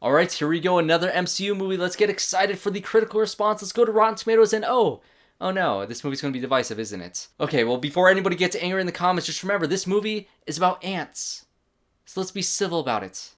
Alright, here we go, another MCU movie. Let's get excited for the critical response. Let's go to Rotten Tomatoes and oh no, this movie's gonna be divisive, isn't it? Okay, well, before anybody gets angry in the comments, just remember, this movie is about ants. So let's be civil about it.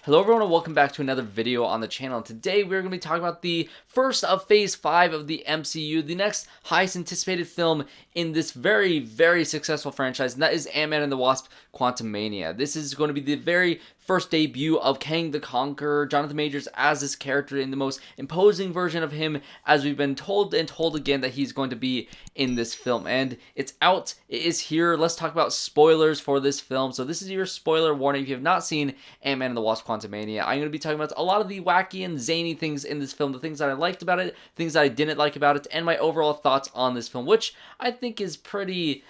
Hello everyone and welcome back to another video on the channel. Today we're going to be talking about the first of Phase 5 of the MCU, the next highest anticipated film in this very, very successful franchise, and that is Ant-Man and the Wasp: Quantumania. This is going to be the very first debut of Kang the Conqueror, Jonathan Majors as this character in the most imposing version of him, as we've been told and told again that he's going to be in this film. And it's out, it is here. Let's talk about spoilers for this film. So this is your spoiler warning. If you have not seen Ant-Man and the Wasp: Quantumania, I'm going to be talking about a lot of the wacky and zany things in this film, the things that I liked about it, things that I didn't like about it, and my overall thoughts on this film, which I think is pretty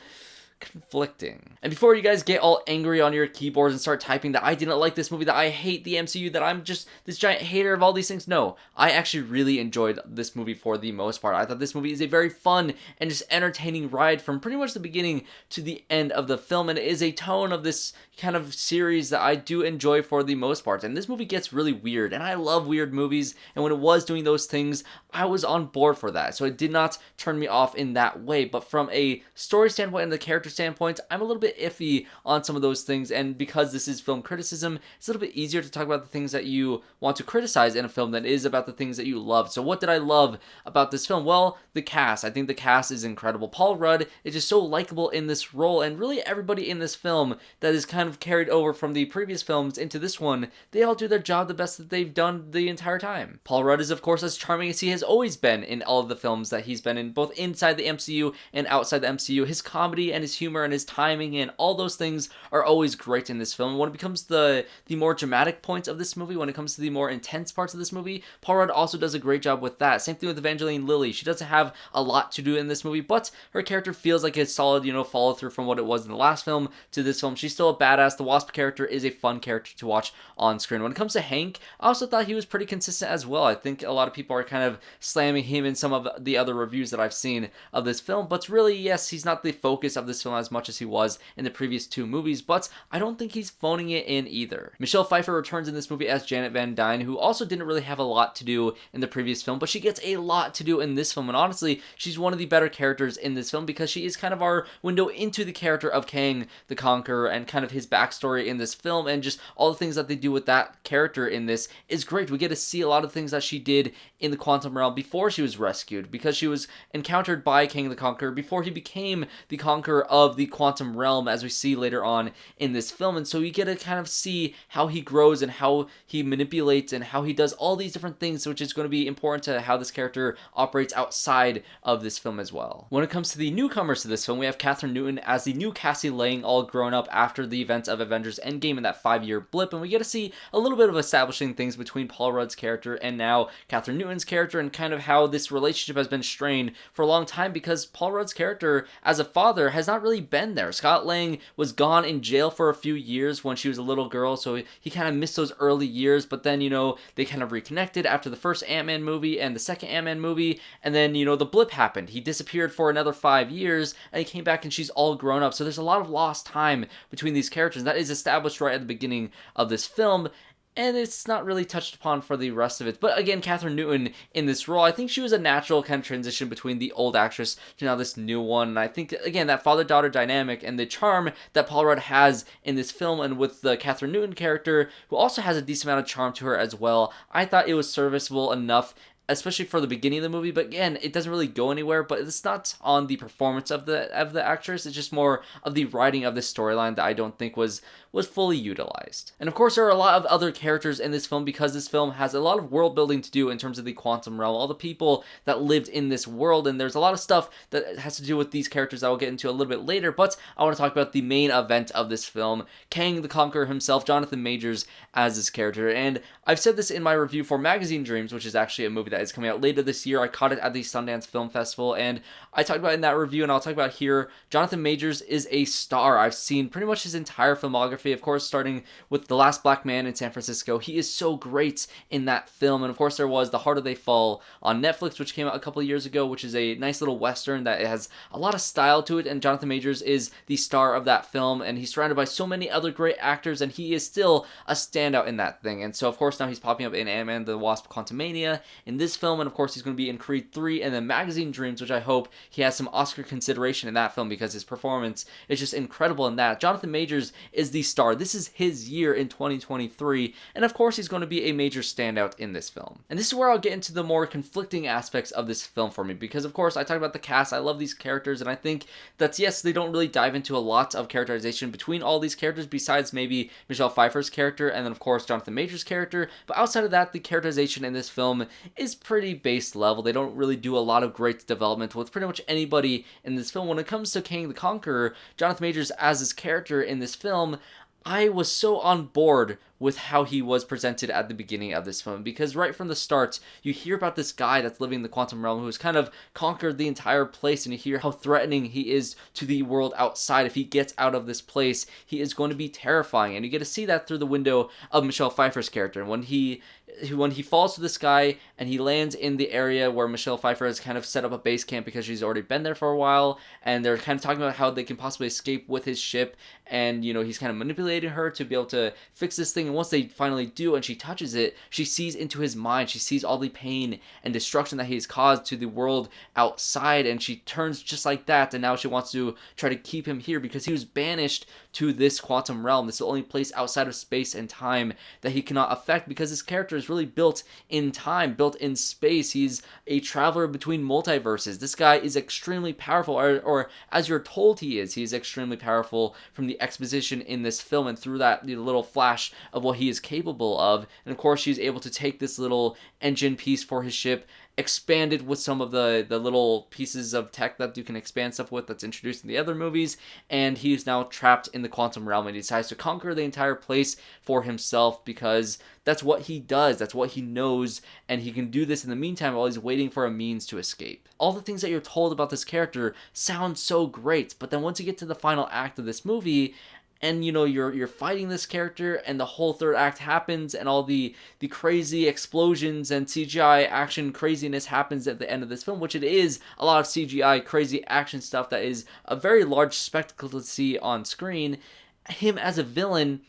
conflicting. And before you guys get all angry on your keyboards and start typing that I didn't like this movie, that I hate the MCU, that I'm just this giant hater of all these things, no, I actually really enjoyed this movie for the most part. I thought this movie is a very fun and just entertaining ride from pretty much the beginning to the end of the film, and it is a tone of this kind of series that I do enjoy for the most part. And this movie gets really weird, and I love weird movies, and when it was doing those things, I was on board for that, so it did not turn me off in that way. But from a story standpoint and the character standpoint, I'm a little bit iffy on some of those things, and because this is film criticism, it's a little bit easier to talk about the things that you want to criticize in a film than it is about the things that you love. So what did I love about this film? Well, the cast. I think the cast is incredible. Paul Rudd is just so likable in this role, and really everybody in this film that is kind of carried over from the previous films into this one, they all do their job the best that they've done the entire time. Paul Rudd is, of course, as charming as he has always been in all of the films that he's been in, both inside the MCU and outside the MCU. His comedy and his humor and his timing and all those things are always great in this film. When it becomes the more dramatic points of this movie, when it comes to the more intense parts of this movie, Paul Rudd also does a great job with that. Same thing with Evangeline Lilly. She doesn't have a lot to do in this movie, but her character feels like a solid, follow through from what it was in the last film to this film. She's still a badass. The Wasp character is a fun character to watch on screen. When it comes to Hank, I also thought he was pretty consistent as well. I think a lot of people are kind of slamming him in some of the other reviews that I've seen of this film, but really, yes, he's not the focus of this film as much as he was in the previous two movies, but I don't think he's phoning it in either. Michelle Pfeiffer returns in this movie as Janet Van Dyne, who also didn't really have a lot to do in the previous film, but she gets a lot to do in this film, and honestly, she's one of the better characters in this film because she is kind of our window into the character of Kang the Conqueror and kind of his backstory in this film, and just all the things that they do with that character in this is great. We get to see a lot of things that she did in the quantum realm before she was rescued, because she was encountered by Kang the Conqueror before he became the conqueror of the quantum realm, as we see later on in this film. And so you get to kind of see how he grows and how he manipulates and how he does all these different things, which is going to be important to how this character operates outside of this film as well. When it comes to the newcomers to this film, we have Kathryn Newton as the new Cassie Lang, all grown up after the events of Avengers Endgame in that 5-year blip, and we get to see a little bit of establishing things between Paul Rudd's character and now Kathryn Newton's character, and kind of how this relationship has been strained for a long time because Paul Rudd's character as a father has not really been there. Scott Lang was gone in jail for a few years when she was a little girl, so he kind of missed those early years, but then, they kind of reconnected after the first Ant-Man movie and the second Ant-Man movie, and then, the blip happened. He disappeared for another 5 years, and he came back and she's all grown up, so there's a lot of lost time between these characters. That is established right at the beginning of this film, and it's not really touched upon for the rest of it. But again, Kathryn Newton in this role, I think she was a natural kind of transition between the old actress to now this new one. And I think, again, that father-daughter dynamic and the charm that Paul Rudd has in this film, and with the Kathryn Newton character, who also has a decent amount of charm to her as well, I thought it was serviceable enough, especially for the beginning of the movie. But again, it doesn't really go anywhere, but it's not on the performance of the actress, it's just more of the writing of the storyline that I don't think was fully utilized. And of course, there are a lot of other characters in this film because this film has a lot of world building to do in terms of the quantum realm, all the people that lived in this world, and there's a lot of stuff that has to do with these characters I will get into a little bit later, but I want to talk about the main event of this film, Kang the Conqueror himself, Jonathan Majors as this character. And I've said this in my review for Magazine Dreams, which is actually a movie that that is coming out later this year. I caught it at the Sundance Film Festival, and I talked about it in that review, and I'll talk about here. Jonathan Majors is a star. I've seen pretty much his entire filmography, of course, starting with The Last Black Man in San Francisco. He is so great in that film, and of course there was The Harder They Fall on Netflix, which came out a couple of years ago, which is a nice little western that has a lot of style to it, and Jonathan Majors is the star of that film, and he's surrounded by so many other great actors, and he is still a standout in that thing. And so of course now he's popping up in Ant-Man the Wasp: Quantumania in this film, and of course he's going to be in Creed 3 and then Magazine Dreams, which I hope he has some Oscar consideration in that film because his performance is just incredible in that. Jonathan Majors is the star. This is his year in 2023, and of course he's going to be a major standout in this film. And this is where I'll get into the more conflicting aspects of this film for me, because of course I talked about the cast. I love these characters, and I think that yes, they don't really dive into a lot of characterization between all these characters besides maybe Michelle Pfeiffer's character and then of course Jonathan Majors' character, but outside of that, the characterization in this film is pretty base level. They don't really do a lot of great development with pretty much anybody in this film. When it comes to Kang the Conqueror, Jonathan Majors as his character in this film, I was so on board with how he was presented at the beginning of this film, because right from the start you hear about this guy that's living in the quantum realm who's kind of conquered the entire place, and you hear how threatening he is to the world outside. If he gets out of this place, he is going to be terrifying, and you get to see that through the window of Michelle Pfeiffer's character. And when he falls to the sky and he lands in the area where Michelle Pfeiffer has kind of set up a base camp because she's already been there for a while, and they're kind of talking about how they can possibly escape with his ship, and you know, he's kind of manipulating her to be able to fix this thing. And once they finally do and she touches it, she sees into his mind. She sees all the pain and destruction that he has caused to the world outside, and she turns just like that, and now she wants to try to keep him here because he was banished to this quantum realm. This is the only place outside of space and time that he cannot affect, because his character is really built in time, built in space. He's a traveler between multiverses. This guy is extremely powerful, or as you're told he is extremely powerful from the exposition in this film and through that little flash of what he is capable of. And of course she's able to take this little engine piece for his ship, expanded with some of the little pieces of tech that you can expand stuff with that's introduced in the other movies, and he's now trapped in the quantum realm, and he decides to conquer the entire place for himself because that's what he does, that's what he knows, and he can do this in the meantime while he's waiting for a means to escape. All the things that you're told about this character sound so great, but then once you get to the final act of this movie, and you know, you're fighting this character, and the whole third act happens, and all the crazy explosions and CGI action craziness happens at the end of this film, which it is a lot of CGI crazy action stuff that is a very large spectacle to see on screen. Him as a villain,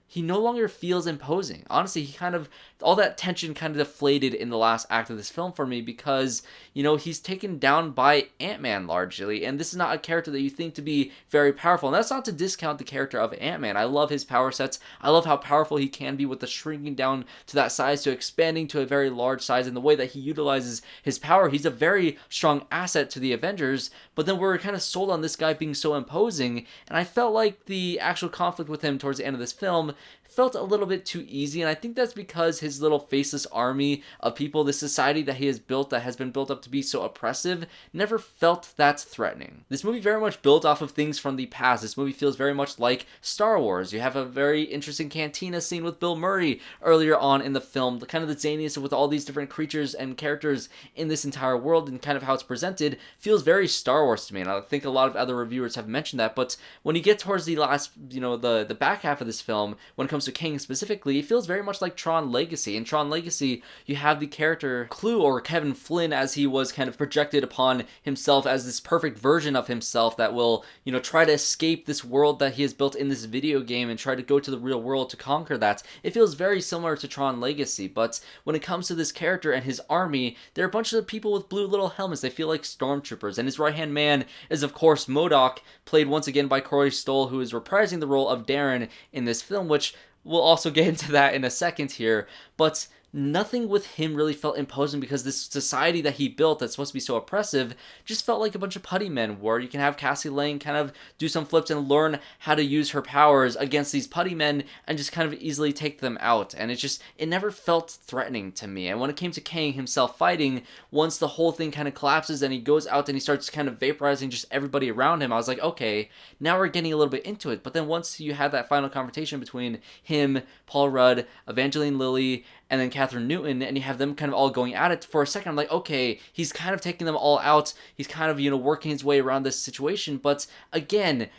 he no longer feels imposing. Honestly, he kind of, all that tension kind of deflated in the last act of this film for me, because, you know, he's taken down by Ant-Man largely, and this is not a character that you think to be very powerful. And that's not to discount the character of Ant-Man. I love his power sets. I love how powerful he can be with the shrinking down to that size to expanding to a very large size, and the way that he utilizes his power. He's a very strong asset to the Avengers, but then we're kind of sold on this guy being so imposing, and I felt like the actual conflict with him towards the end of this film felt a little bit too easy, and I think that's because his little faceless army of people, the society that he has built that has been built up to be so oppressive, never felt that threatening. This movie very much built off of things from the past. This movie feels very much like Star Wars. You have a very interesting cantina scene with Bill Murray earlier on in the film, kind of the zaniness with all these different creatures and characters in this entire world, and kind of how it's presented feels very Star Wars to me, and I think a lot of other reviewers have mentioned that. But when you get towards the last, you know, the back half of this film, when it comes to Kang specifically, it feels very much like Tron Legacy. In Tron Legacy, you have the character Clue, or Kevin Flynn, as he was kind of projected upon himself as this perfect version of himself that will, you know, try to escape this world that he has built in this video game and try to go to the real world to conquer that. It feels very similar to Tron Legacy, but when it comes to this character and his army, they're a bunch of people with blue little helmets. They feel like stormtroopers, and his right-hand man is, of course, M.O.D.O.K, played once again by Stoll, who is reprising the role of Darren in this film, which we'll also get into that in a second here. But nothing with him really felt imposing, because this society that he built that's supposed to be so oppressive just felt like a bunch of putty men, where you can have Cassie Lang kind of do some flips and learn how to use her powers against these putty men and just kind of easily take them out. And it never felt threatening to me. And when it came to Kang himself fighting, once the whole thing kind of collapses and he goes out and he starts kind of vaporizing just everybody around him, I was like, okay, now we're getting a little bit into it. But then once you had that final confrontation between him, Paul Rudd, Evangeline Lilly, and then Kathryn Newton, and you have them kind of all going at it for a second. I'm like, okay, he's kind of taking them all out. He's kind of, working his way around this situation. But again,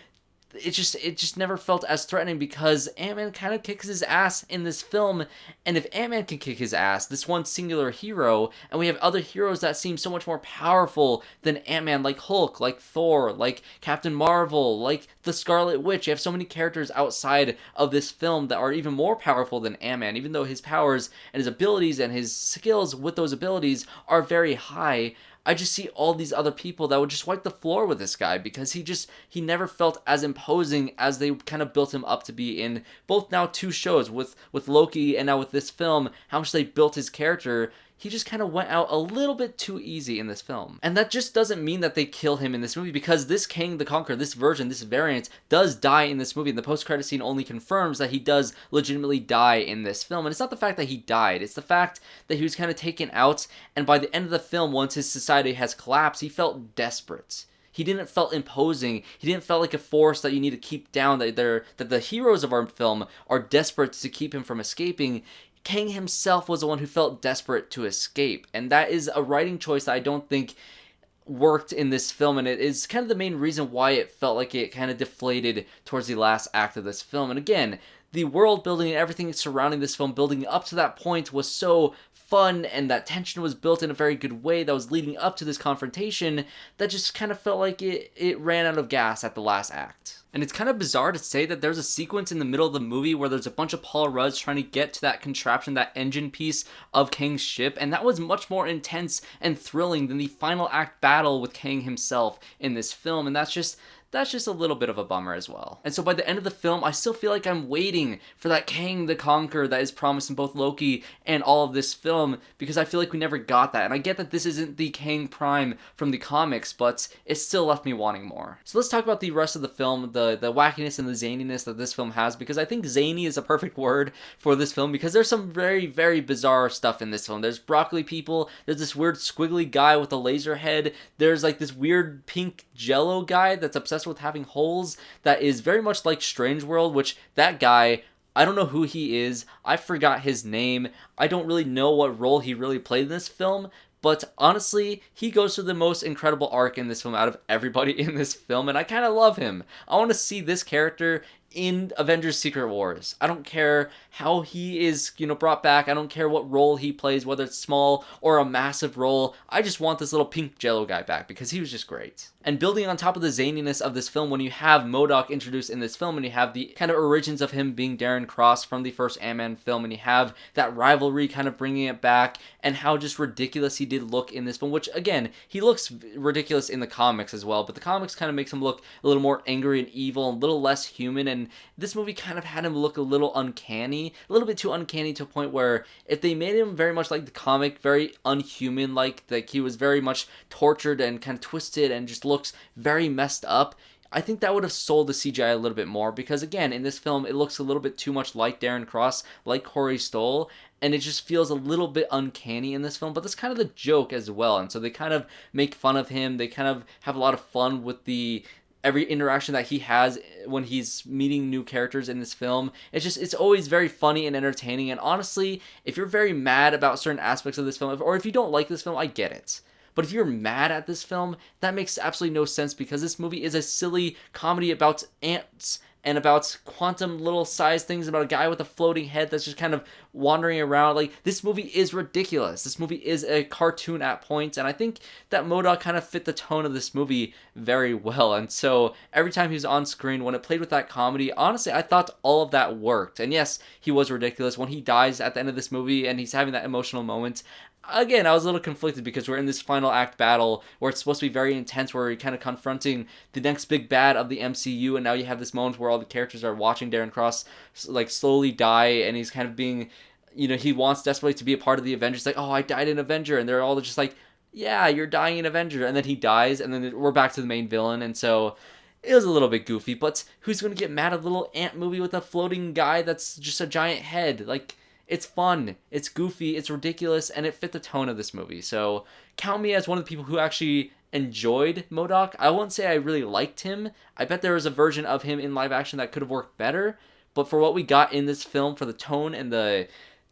it just never felt as threatening because Ant-Man kind of kicks his ass in this film. And if Ant-Man can kick his ass, this one singular hero, and we have other heroes that seem so much more powerful than Ant-Man, like Hulk, like Thor, like Captain Marvel, like the Scarlet Witch. You have so many characters outside of this film that are even more powerful than Ant-Man, even though his powers and his abilities and his skills with those abilities are very high. I just see all these other people that would just wipe the floor with this guy because he never felt as imposing as they kind of built him up to be in both now 2 shows with Loki and now with this film, how much they built his character. He just kind of went out a little bit too easy in this film. And that just doesn't mean that they kill him in this movie, because this Kang the Conqueror, this version, this variant, does die in this movie. And the post-credit scene only confirms that he does legitimately die in this film. And it's not the fact that he died, it's the fact that he was kind of taken out, and by the end of the film, once his society has collapsed, he felt desperate. He didn't felt imposing. He didn't felt like a force that you need to keep down, that the heroes of our film are desperate to keep him from escaping. Kang himself was the one who felt desperate to escape, and that is a writing choice that I don't think worked in this film, and it is kind of the main reason why it felt like it kind of deflated towards the last act of this film. And again, the world building and everything surrounding this film, building up to that point, was so fun, and that tension was built in a very good way that was leading up to this confrontation, that just kind of felt like it ran out of gas at the last act. And it's kind of bizarre to say that there's a sequence in the middle of the movie where there's a bunch of Paul Rudds trying to get to that contraption, that engine piece of Kang's ship, and that was much more intense and thrilling than the final act battle with Kang himself in this film, and that's just a little bit of a bummer as well. And so by the end of the film, I still feel like I'm waiting for that Kang the Conqueror that is promised in both Loki and all of this film, because I feel like we never got that. And I get that this isn't the Kang Prime from the comics, but it still left me wanting more. So let's talk about the rest of the film, the wackiness and the zaniness that this film has, because I think zany is a perfect word for this film, because there's some very, very bizarre stuff in this film. There's broccoli people, there's this weird squiggly guy with a laser head, there's like this weird pink jello guy that's obsessed with having holes that is very much like Strange World, which that guy, I don't know who he is, I forgot his name, I don't really know what role he really played in this film, but honestly, he goes through the most incredible arc in this film out of everybody in this film, and I kind of love him. I want to see this character in Avengers Secret Wars. I don't care how he is, brought back. I don't care what role he plays, whether it's small or a massive role. I just want this little pink jello guy back because he was just great. And building on top of the zaniness of this film, when you have M.O.D.O.K introduced in this film, and you have the kind of origins of him being Darren Cross from the first Ant-Man film, and you have that rivalry kind of bringing it back, and how just ridiculous he did look in this film, which again, he looks ridiculous in the comics as well, but the comics kind of makes him look a little more angry and evil, and a little less human, and this movie kind of had him look a little uncanny, a little bit too uncanny, to a point where if they made him very much like the comic, very unhuman, like he was very much tortured and kind of twisted and just looks very messed up, I think that would have sold the CGI a little bit more, because again, in this film, it looks a little bit too much like Darren Cross, like Corey Stoll, and it just feels a little bit uncanny in this film, but that's kind of the joke as well, and so they kind of make fun of him, they kind of have a lot of fun with every interaction that he has when he's meeting new characters in this film. It's always very funny and entertaining, and honestly, if you're very mad about certain aspects of this film, or if you don't like this film, I get it. But if you're mad at this film, that makes absolutely no sense, because this movie is a silly comedy about ants and about quantum little size things, about a guy with a floating head that's just kind of wandering around. Like, this movie is ridiculous. This movie is a cartoon at points, and I think that M.O.D.O.K kind of fit the tone of this movie very well. And so every time he was on screen, when it played with that comedy, honestly, I thought all of that worked. And yes, he was ridiculous. When he dies at the end of this movie and he's having that emotional moment, again, I was a little conflicted, because we're in this final act battle where it's supposed to be very intense, where you're kind of confronting the next big bad of the MCU, and now you have this moment where all the characters are watching Darren Cross like slowly die, and he's kind of being, he wants desperately to be a part of the Avengers, like, oh, I died in Avenger, and they're all just like, yeah, you're dying in Avenger, and then he dies, and then we're back to the main villain, and so it was a little bit goofy, but who's going to get mad at a little ant movie with a floating guy that's just a giant head? Like, it's fun, it's goofy, it's ridiculous, and it fit the tone of this movie. So count me as one of the people who actually enjoyed M.O.D.O.K. I won't say I really liked him. I bet there was a version of him in live action that could have worked better. But for what we got in this film, for the tone and the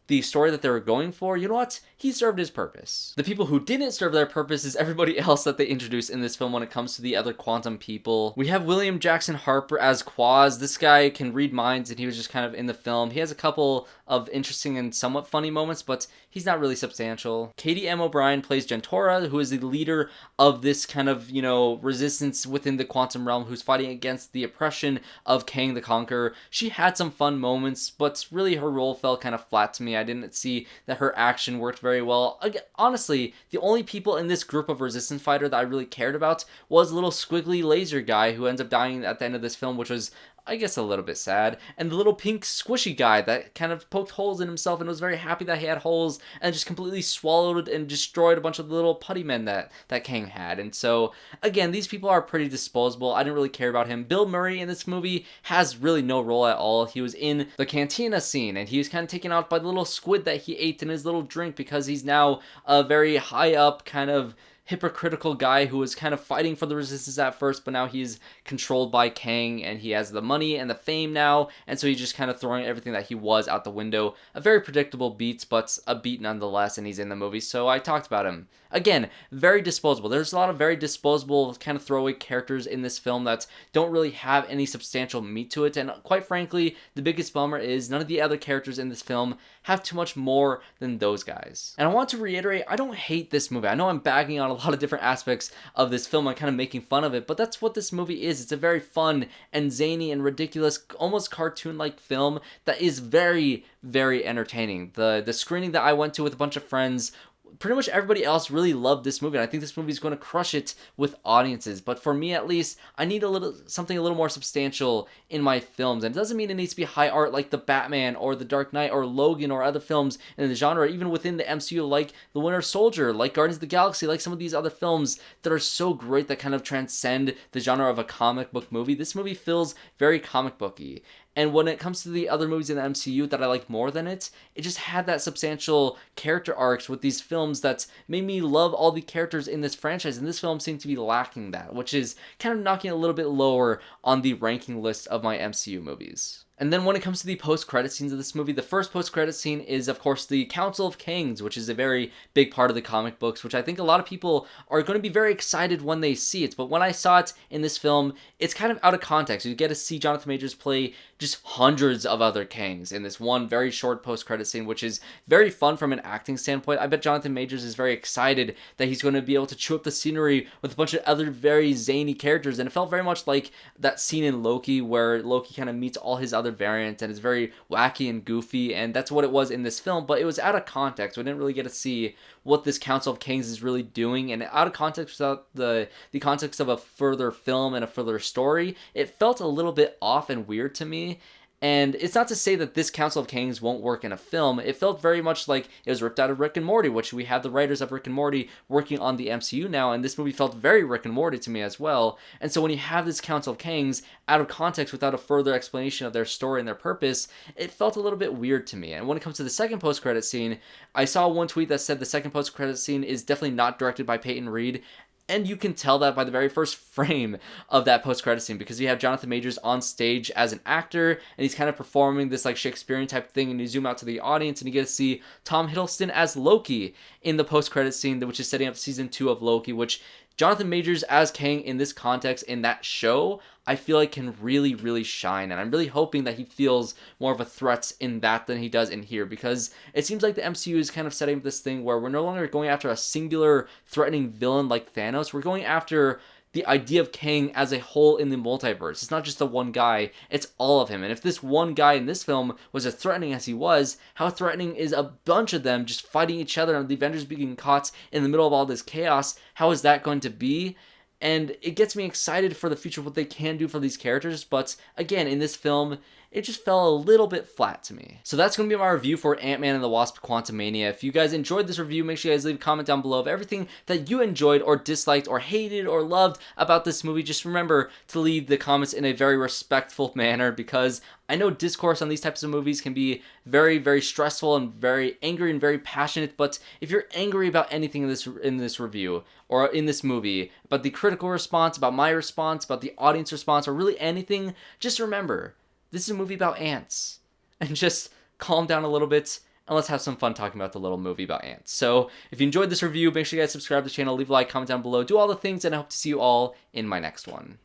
the story that they were going for, you know what? He served his purpose. The people who didn't serve their purpose is everybody else that they introduced in this film when it comes to the other quantum people. We have William Jackson Harper as QUAZ. This guy can read minds, and he was just kind of in the film. He has a couple of interesting and somewhat funny moments, but he's not really substantial. Katy M. O'Brien plays JENTORRA, who is the leader of this kind of, you know, resistance within the quantum realm, who's fighting against the oppression of Kang the Conqueror. She had some fun moments, but really her role fell kind of flat to me. I didn't see that her action worked very well. Again, honestly, the only people in this group of resistance fighter that I really cared about was a little squiggly laser guy who ends up dying at the end of this film, which was, I guess, a little bit sad, and the little pink squishy guy that kind of poked holes in himself and was very happy that he had holes, and just completely swallowed and destroyed a bunch of the little putty men that Kang had. And so, again, these people are pretty disposable. I didn't really care about him. Bill Murray in this movie has really no role at all. He was in the cantina scene, and he was kind of taken out by the little squid that he ate in his little drink because he's now a very high up kind of hypocritical guy who was kind of fighting for the resistance at first, but now he's controlled by Kang, and he has the money and the fame now, and so he's just kind of throwing everything that he was out the window. A very predictable beat, but a beat nonetheless, and he's in the movie, so I talked about him. Again, very disposable. There's a lot of very disposable kind of throwaway characters in this film that don't really have any substantial meat to it, and quite frankly, the biggest bummer is none of the other characters in this film have too much more than those guys. And I want to reiterate, I don't hate this movie. I know I'm bagging on a lot of different aspects of this film and kind of making fun of it, but that's what this movie is. It's a very fun and zany and ridiculous, almost cartoon-like film that is very, very entertaining. The screening that I went to with a bunch of friends, pretty much everybody else really loved this movie, and I think this movie is going to crush it with audiences. But for me, at least, I need something a little more substantial in my films, and it doesn't mean it needs to be high art like The Batman or The Dark Knight or Logan or other films in the genre, even within the MCU, like The Winter Soldier, like Guardians of the Galaxy, like some of these other films that are so great that kind of transcend the genre of a comic book movie. This movie feels very comic booky. And when it comes to the other movies in the MCU that I like more than it just had that substantial character arcs with these films that made me love all the characters in this franchise, and this film seemed to be lacking that, which is kind of knocking a little bit lower on the ranking list of my MCU movies. And then when it comes to the post-credit scenes of this movie, the first post-credit scene is, of course, the Council of Kangs, which is a very big part of the comic books, which I think a lot of people are going to be very excited when they see it. But when I saw it in this film, it's kind of out of context. You get to see Jonathan Majors play just hundreds of other Kangs in this one very short post-credit scene, which is very fun from an acting standpoint. I bet Jonathan Majors is very excited that he's going to be able to chew up the scenery with a bunch of other very zany characters. And it felt very much like that scene in Loki where Loki kind of meets all his other variants and is very wacky and goofy, and that's what it was in this film, but it was out of context. We didn't really get to see what this Council of Kangs is really doing, and out of context without the context of a further film and a further story, it felt a little bit off and weird to me. And it's not to say that this Council of Kangs won't work in a film. It felt very much like it was ripped out of Rick and Morty, which we have the writers of Rick and Morty working on the MCU now, and this movie felt very Rick and Morty to me as well. And so when you have this Council of Kangs out of context without a further explanation of their story and their purpose, it felt a little bit weird to me. And when it comes to the second post-credit scene, I saw one tweet that said the second post-credit scene is definitely not directed by Peyton Reed. And you can tell that by the very first frame of that post-credit scene, because you have Jonathan Majors on stage as an actor, and he's kind of performing this like Shakespearean type thing, and you zoom out to the audience, and you get to see Tom Hiddleston as Loki in the post-credit scene, which is setting up season 2 of Loki, which Jonathan Majors as Kang in this context, in that show, I feel like can really, really shine. And I'm really hoping that he feels more of a threat in that than he does in here, because it seems like the MCU is kind of setting up this thing where we're no longer going after a singular threatening villain like Thanos. We're going after the idea of Kang as a whole in the multiverse. It's not just the one guy, it's all of him. And if this one guy in this film was as threatening as he was, how threatening is a bunch of them just fighting each other and the Avengers being caught in the middle of all this chaos? How is that going to be? And it gets me excited for the future, what they can do for these characters, but again, in this film, it just fell a little bit flat to me. So that's going to be my review for Ant-Man and the Wasp: Quantumania. If you guys enjoyed this review, make sure you guys leave a comment down below of everything that you enjoyed or disliked or hated or loved about this movie. Just remember to leave the comments in a very respectful manner, because I know discourse on these types of movies can be very, very stressful and very angry and very passionate, but if you're angry about anything in this review or in this movie, about the critical response, about my response, about the audience response, or really anything, just remember, this is a movie about ants. And just calm down a little bit and let's have some fun talking about the little movie about ants. So if you enjoyed this review, make sure you guys subscribe to the channel, leave a like, comment down below, do all the things, and I hope to see you all in my next one.